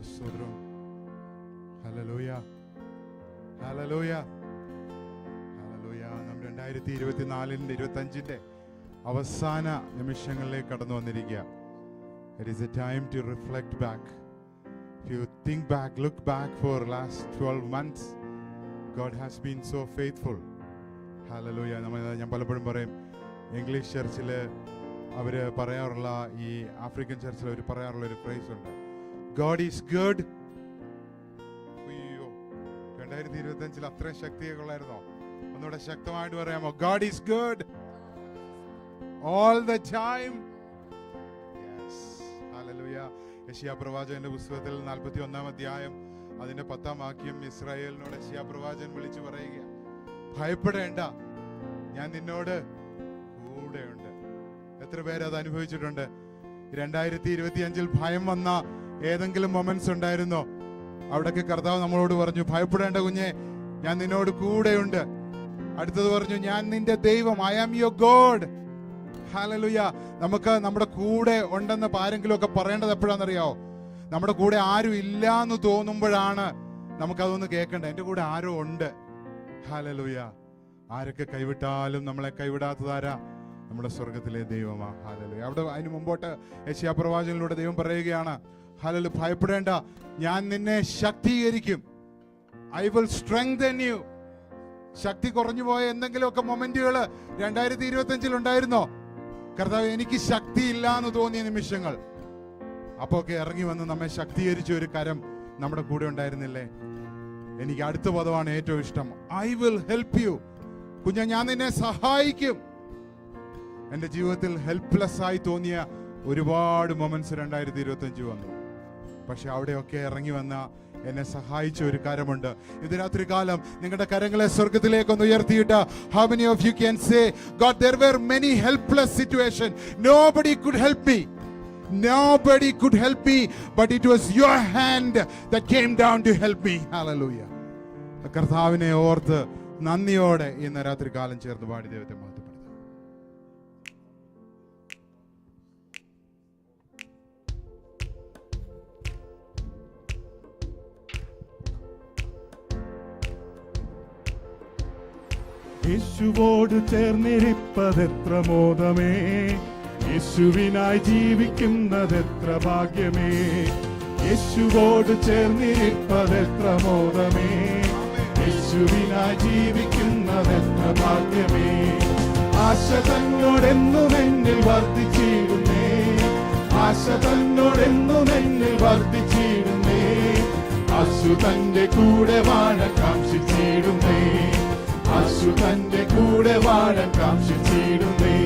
സ്തോത്രം. Hallelujah, hallelujah, hallelujah. നാം 2024-ന്റെ 25-ന്റെ അവസാന നിമിഷങ്ങളിലേക്ക് കടന്നു വന്നിരിക്കുക. It is a time to reflect back. If you think back, look back for last 12 months, God has been so faithful. Hallelujah. ഞാൻ പലപ്പോഴും പറയും, English ചർച്ചിൽ അവർ പറയാറുള്ള, ഈ ആഫ്രിക്കൻ ചർച്ചിൽ അവർ പറയാറുള്ള ഒരു ഫ്രേസ് ഉണ്ട്, ഗോഡ് ഈസ് ഗുഡ്. അയ്യോ, 2025 അത്രയും ശക്തിയൊക്കെ ഉള്ളായിരുന്നോ? ഒന്നുകൂടെ ശക്തമായിട്ട് പറയാമോ? God is good all the time. Yes, hallelujah. യെശയ്യാ പ്രവാചകന്റെ പുസ്തകത്തിൽ 41-ാം അധ്യായം അതിന്റെ 10-ാം വാക്യം ഇസ്രായേലിനോട് യെശയ്യാ പ്രവാചകൻ വിളിച്ചു പറയുക, ഭയപ്പെടേണ്ട, ഞാൻ നിന്നോട് കൂടെയുണ്ട്. എത്ര പേര് അത് അനുഭവിച്ചിട്ടുണ്ട്? 2025-ൽ ഭയം വന്ന ഏതെങ്കിലും മൊമെന്റ്സ് ഉണ്ടായിരുന്നോ? അവിടൊക്കെ കർത്താവ് നമ്മളോട് പറഞ്ഞു, ഭയപ്പെടേണ്ട കുഞ്ഞെ, ഞാൻ നിന്നോട് കൂടെയുണ്ട്. അടുത്തത് പറഞ്ഞു, ഞാൻ നിന്റെ ദൈവം, I am your God. Hallelujah. നമുക്ക് നമ്മുടെ കൂടെ ഉണ്ടെന്ന് ആരെങ്കിലും ഒക്കെ പറയേണ്ടത് എപ്പോഴാണെന്നറിയാവോ? നമ്മുടെ കൂടെ ആരും ഇല്ല എന്ന് തോന്നുമ്പോഴാണ് നമുക്കതൊന്ന് കേൾക്കേണ്ടത്. എൻ്റെ കൂടെ ആരോ ഉണ്ട്. ഹല്ലേലൂയ. ആരൊക്കെ കൈവിട്ടാലും നമ്മളെ കൈവിടാത്തതാരാ? നമ്മുടെ സ്വർഗത്തിലെ ദൈവമാ. ഹല്ലേലൂയ. അവിടെ അതിന് മുമ്പോട്ട് യെശയ്യാ പ്രവാചകനിലൂടെ ദൈവം പറയുകയാണ്, ഹല്ലേലൂയ, ഭയപ്പെടേണ്ട, ഞാൻ നിന്നെ ശക്തീകരിക്കും. I will strengthen you. ശക്തി കുറഞ്ഞു പോയ എന്തെങ്കിലുമൊക്കെ മൊമെന്റുകൾ 2025-ൽ ഉണ്ടായിരുന്നോ? കർത്താവ്, എനിക്ക് ശക്തി ഇല്ല എന്ന് തോന്നിയ നിമിഷങ്ങൾ, അപ്പൊ ഒക്കെ ഇറങ്ങി വന്ന് നമ്മെ ശക്തീകരിച്ച ഒരു കരം നമ്മുടെ കൂടെ ഉണ്ടായിരുന്നില്ലേ? എനിക്ക് അടുത്ത പദമാണ് ഏറ്റവും ഇഷ്ടം, ഐ വിൽ ഹെൽപ്പ് യു. കുഞ്ഞ, ഞാൻ നിന്നെ സഹായിക്കും. എൻ്റെ ജീവിതത്തിൽ ഹെൽപ്ലെസ് ആയി തോന്നിയ ഒരുപാട് മൊമെന്റ്സ് 2025 വന്നു. പക്ഷെ അവിടെയൊക്കെ ഇറങ്ങി വന്ന എന്നെ സഹായിച്ച ഒരു കരമുണ്ട്. ഇത് രാത്രി കാലം നിങ്ങളുടെ കരങ്ങളെ സ്വർഗത്തിലേക്കൊന്ന് ഉയർത്തിയിട്ട്, how many of you can say, God, there were many helpless situations, nobody could help me, nobody could help me, but it was your hand that came down to help me. Hallelujah. കർത്താവിനെ ഓർത്ത് നന്ദിയോടെ ഇന്ന് രാത്രി കാലം ചേർന്ന് പാടി ദൈവത്തെ മഹത്വപ്പെടുത്താം. യേശുവോട് ചേർന്നിരിപ്പതെത്ര മോദമേ, യേശുവിനായി ജീവിക്കുന്നതെത്ര ഭാഗ്യമേ. യേശുവോട് ചേർന്നിരിപ്പതെത്ര മോദമേ, യേശുവിനായി ജീവിക്കുന്നതെത്ര ഭാഗ്യമേ. ആശ തന്നോടെന്നും എന്നിൽ വർദ്ധിച്ചിടുന്നേ, ആശ തന്നോടെന്നും എന്നിൽ വർദ്ധിച്ചിടുന്നേ. അശു തന്റെ കൂടെ വാഴാൻ കാംക്ഷിച്ചിടുന്നേ, അശു തന്റെ കൂടെ വാഴാൻ കാംക്ഷിച്ചിടുന്നേ.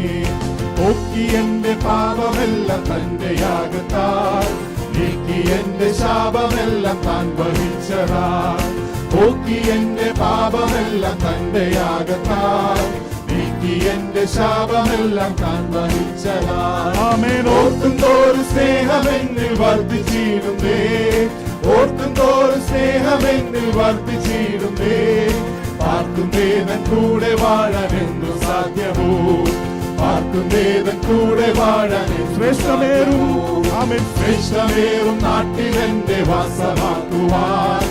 ഓക്കി എന്റെ പാപമെല്ലാം തന്റെ യാഗത്താൽ, നീക്കി എന്റെ ശാപമെല്ലാം താൻ വഹിച്ചതാൽ. ഓക്കി എന്റെ പാപമെല്ലാം തന്റെ യാഗത്താൽ, നീക്കി എന്റെ ശാപമെല്ലാം താൻ വഹിച്ചതാൽ. ആമേൻ. ഓർക്കും തോറും സ്നേഹമെന്നിൽ വർദ്ധിച്ചിടുന്നേ, ഓർക്കും തോറും സ്നേഹമെന്നിൽ വർദ്ധിച്ചിടുന്നേ. പാർക്കും വേദൻ കൂടെ വാഴാനെന്നു സാധ്യമോ, പാർക്കും വേദൻ കൂടെ വാഴാൻ ശ്രേഷ്ഠമേറും, ശ്രേഷ്ഠമേറും നാട്ടിലെന്റെ വാസമാക്കുവാൻ,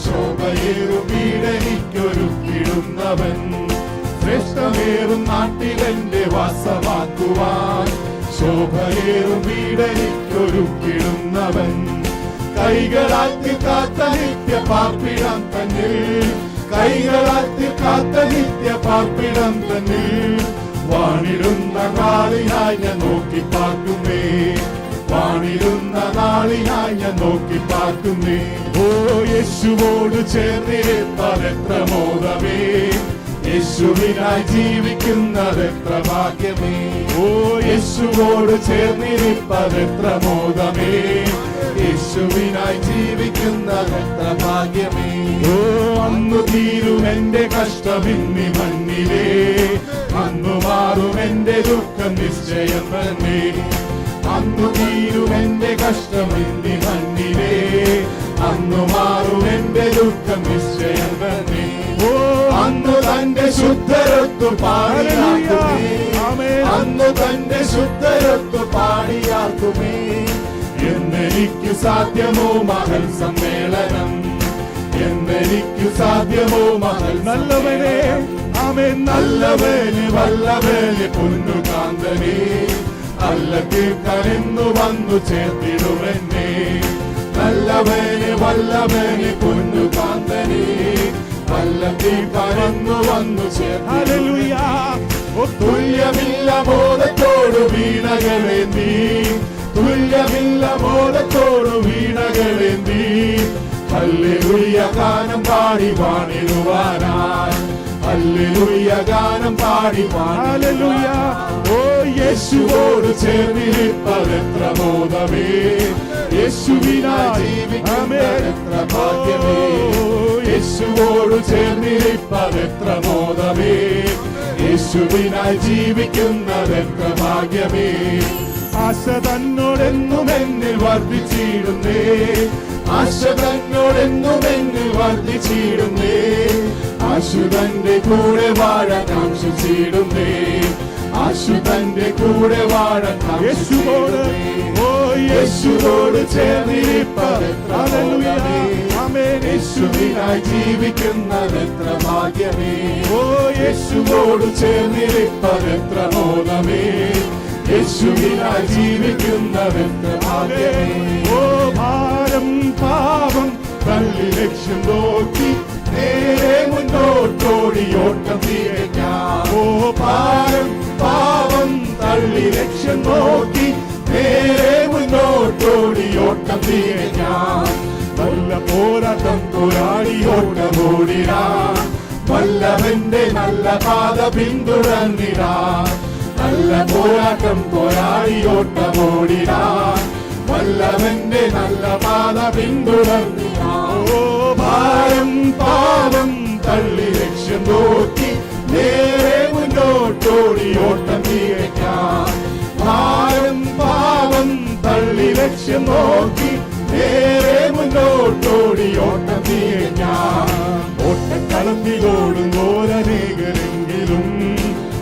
ശോഭയേറും വീടെനിക്കൊരുക്കിടുന്നവൻ. ശ്രേഷ്ഠമേറും നാട്ടിലെന്റെ വാസമാക്കുവാൻ, ശോഭയേറും വീടെനിക്കൊരുക്കിടുന്നവൻ. കൈകളാക്കി കാത്ത നിത്യ പാർപ്പിടം തന്നിൽ, കൈകളാക്കി കാത്ത നിത്യ പാർപ്പിടം തന്നിൽ. വാണിടുന്ന നാളിനായി ഞാൻ നോക്കി പാർക്കുന്നേ, വാണിടുന്ന നാളിനായി ഞാൻ നോക്കി പാർക്കുന്നേ. ഓ, യേശുവോട് ചേർന്നിരിപ്പതെത്ര മോദമേ, യേശുവിനായി ജീവിക്കുന്നതെത്ര ഭാഗ്യമേ. ഓ, യേശുവോട് ചേർന്നിരിപ്പതെത്ര മോദമേ, യേശുവിനായി ജീവിക്കുന്നതെത്ര ഭാഗ്യമേ. ഓ, അന്നു തീരും എന്റെ കഷ്ടമിന്നി മണ്ണിലേ, അന്നു മാറും എന്റെ ദുഃഖം നിശ്ചയം തന്നെ. അന്നു തീരും എന്റെ കഷ്ടമിന്നി മണ്ണിലേ, അന്നു മാറും എന്റെ ദുഃഖം നിശ്ചയം തന്നെ. ഓ, അന്നു തന്റെ ശുദ്ധരത്തു പാടിയാക്കുമേ, അന്നു തന്റെ ശുദ്ധരത്തു പാടിയാക്കുമേ. എന്നെ എന്നെനിക്കു സാധ്യമോ മഹൽ സമ്മേളനം, എന്നെനിക്കു സാധ്യമോ മഹൽ നല്ലവനെ ആമേൻ, നല്ലവന് വല്ലവന് പൊന്നുകാന്തനെ, നല്ല തീർക്കാനെന്നു വന്നു ചേർത്തിടുമെന്നെ. നല്ലവന് വല്ലവന് പൊന്നുകാന്തനെ, നല്ല തീർക്കാനെന്നു വന്നു ഹല്ലേലൂയ. തുല്യമില്ല ബോധത്തോടു വീണകളേന്തി, തുല്യമില്ല ബോധത്തോടു വീണകളേന്തി, ഹല്ലേലൂയ ഗാനം പാടി വാണിടുവാനായി, ഹല്ലേലൂയ ഗാനം പാടി ഹല്ലേലൂയ. ഓ യേശുവോട് ചേർന്നിരിപ്പതെത്ര മോദമേ, യേശുവിനായി ജീവിക്കുന്നതെത്ര ഭാഗ്യമേ, യേശുവോട് ചേർന്നിരിപ്പതെത്ര മോദമേ, യേശുവിനായി ജീവിക്കുന്നതെത്ര ഭാഗ്യമേ. ആശ തന്നോടെന്നും എന്നിൽ വർദ്ധിച്ചിടുന്നേ, ആശ തന്നോടെന്നും എന്നിൽ വർദ്ധിച്ചിടുന്നേ, ആശുതന്റെ കൂടെ വാഴാൻ കാക്ഷിച്ചിടുന്നേ, ആശുതന്റെ കൂടെ വാഴാൻ യേശുവോട്, ഓ യേശുവോട് ചേർന്നിരിപ്പതെത്ര ഭാഗ്യമേ, യേശുവിനായി ജീവിക്കുന്നതെത്ര ഭാഗ്യമേ, ഓ യേശുവോട് ചേർന്നിരിപ്പതെത്ര മോദമേ, യേശുവിനായി ജീവിക്കുന്നതെത്ര ഭാഗ്യമേ. ഓ ഭാരം പാപം തള്ളി ലക്ഷ്യം നോക്കി നേരെ മുന്നോട്ടോടി ഓട്ടം തികയ്ക്കാം. ഓ ഭാരം പാപം തള്ളി ലക്ഷ്യം നോക്കി നേരെ മുന്നോട്ടോടി ഓട്ടം തികയ്ക്കാം. നല്ല പോരാട്ടം പോരാടി ഓട്ടമോടിടാം, വല്ലവന്റെ നല്ല പാത പിന്തുടർന്നിടാം. നല്ല പോരാട്ടം പോരാടി ഓട്ടമോടിടാം, വല്ലവന്റെ നല്ല പാത പിന്തുടർന്നിടാം. ഓ ഭാരം പാപം തള്ളി ലക്ഷ്യം നോക്കി നേരെ മുന്നോട്ടോടി ഓട്ടം തികയ്ക്കാം. ഭാരം പാപം തള്ളി ലക്ഷ്യം നോക്കി നേരെ മുന്നോട്ടോടി ഓട്ടം തികയ്ക്കാം. ഓട്ടക്കളത്തിലോടുന്നോരനേകരെങ്കിലും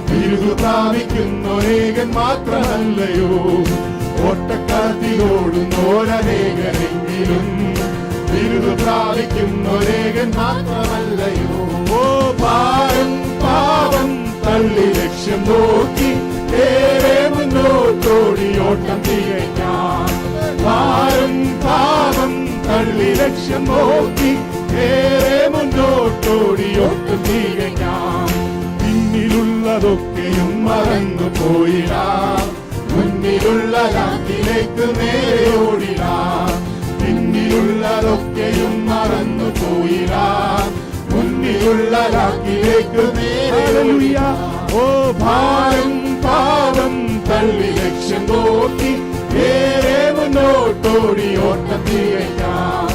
ബിരുദു പ്രാപിക്കുന്നൊരേകൻ മാത്രമല്ലയോ, ഓട്ടക്കളത്തിലോടുന്നോരനേകരെങ്കിലും ബിരുദു പ്രാപിക്കുന്നൊരേകൻ മാത്രമല്ലയോ. ഓ ഭാരം പാപം തള്ളി ലക്ഷ്യം നോക്കി നേരെ മുന്നോട്ടോടി ഓട്ടം തികയ്ക്കാം. ഭാരം പാപം തള്ളി ലക്ഷ്യം നോക്കി നേരെ മുന്നോട്ടോടി ഒട്ടും തികയ്ക്കാം. പിന്നിലുള്ളതൊക്കെയും മറന്നു പോയിടാം, മുന്നിലുള്ള ലാക്കിലേക്ക് നേരെ ഓടിടാം. പിന്നിലുള്ളതൊക്കെയും മറന്നു പോയിടാം, മുന്നിലുള്ള ലാക്കിലേക്ക് നേരെ ഓടിടാം. ഓ ഭാരം പാപം തള്ളി ലക്ഷ്യം നോക്കി നേരെ മുന്നോട്ടോടി ഓട്ടം തികയ്ക്കാം.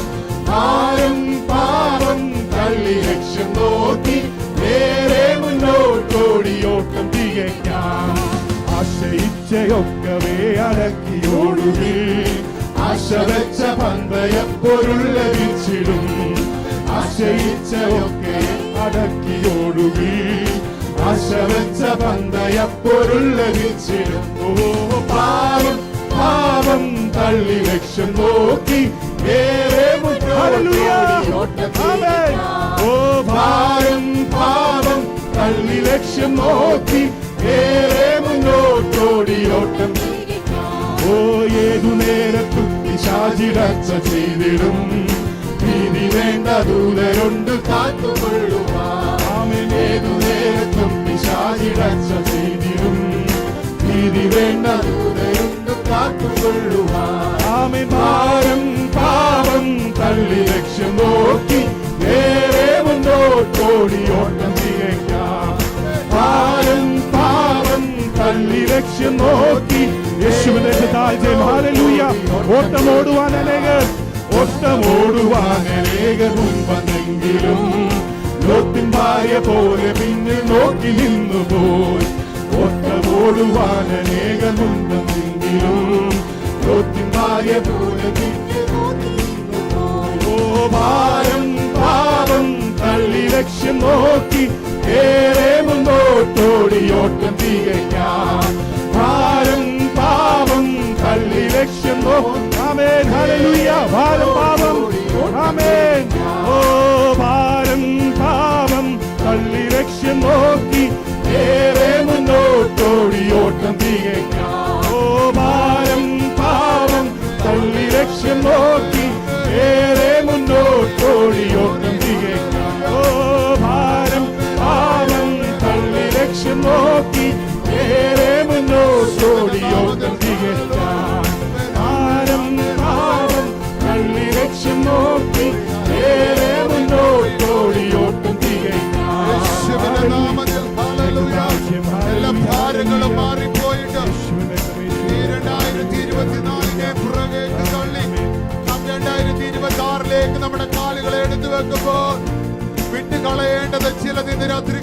ഭാരം പാപം തള്ളി ലക്ഷ്യം നോക്കി നേരെ മുന്നോട്ടോടി ഓട്ടം തികയ്ക്കാം. ആശയിച്ചയൊക്കവേ അടക്കിയോടുകേ, ആശ വെച്ച പന്തയപ്പൊരുൾ ലഭിച്ചിടും. ആശയിച്ചയൊക്കെ അടക്കിയോടുകേ, ആശ വെച്ച പന്തയപ്പൊരുൾ ലഭിച്ചിടും. ഓ പാപം പാപം തള്ളി ലക്ഷ്യം നോക്കി നേരെ മുന്നോട്ടോടി ഓട്ടം തികയ്ക്കാം. ഓ ഭാരം പാപം തള്ളി ലക്ഷ്യം നോക്കി നേരെ മുന്നോട്ടോടി ഓട്ടം തികയ്ക്കാം. ഓ ഏതു നേരത്തും പിശാചിടച്ച ചെയ്തിടും, നീതി വേണ്ട ദൂതരുണ്ട് കാത്തുകൊള്ളുവാൻ. ഏതു നേരത്തും പിശാചിടച്ച ചെയ്തിടും, നീതി വേണ്ട ദൂതരുണ്ട് കാത്തുകൊള്ളുവാൻ. ആമേൻ. ഭാരം പാപം തള്ളി ലക്ഷ്യം നോക്കി നേരെ മുന്നോട്ടോടി ഓട്ടം തികയ്ക്കാം. ഭാരം പാപം തള്ളി ലക്ഷ്യം നോക്കി യേശുവിന്റെ ജയം. ഹല്ലേലൂയ. ഓട്ടമോടുവാൻ അനേകർ, ഓട്ടമോടുവാൻ അനേകർ മുമ്പെങ്കിലും ലോത്തിൻ ഭാര്യ പോലെ പിന്നിൽ നോക്കി നിന്നു പോയി. ഓട്ടമോടുവാൻ അനേകർ മുമ്പെങ്കിലും ലോത്തിൻ ഭാര്യ പോലെ പിന്നിൽ നോക്കി നിന്നു പോയി. ഓ ഭാരം പാപം തള്ളി ലക്ഷ്യം നോക്കി ഏറെ മുന്നോട്ടോടി ഓട്ടം തികയ്ക്കാം. ഭാരം പാപം തള്ളി ലക്ഷ്യം നോക്കി. ആമേൻ. ഹല്ലേലൂയ. ഹല്ലേലൂയ. ഭാരം പാപം ആമേൻ. ഓ ഭാരം പാപം തള്ളി ലക്ഷ്യം നോക്കി ഏറെ മുന്നോട്ടോടി ഓട്ടം തികയ്ക്കാം. ഓ ഭാരം പാപം തള്ളി ലക്ഷ്യം നോക്കി ഏറെ മുന്നോട്ടോടി ഓട്ടം തികയ്ക്കാം. ഓ ഭാരം പാപം തള്ളി ലക്ഷ്യം നോക്കി ഏറെ മുന്നോട്ടോടി ഓട്ടം തികയ്ക്കാം. ഭാരം പാപം തള്ളി ലക്ഷ്യം നോക്കി ഏറെ മുന്നോട്ടോടി ഓട്ടം തികയ്ക്കാം. യേശുവിന്റെ നാമത്തിൽ ഹല്ലേലൂയ. എല്ലാ ഭാരങ്ങളും മാറിപ്പോയിട്ട് ഈ 2024 പുറകേക്ക് തള്ളി നാം 2026 നമ്മുടെ കാലുകളെ എടുത്തു വെക്കുമ്പോൾ വിട്ടുകളയേണ്ടത് ചിലത് ഇന്ന് രാത്രി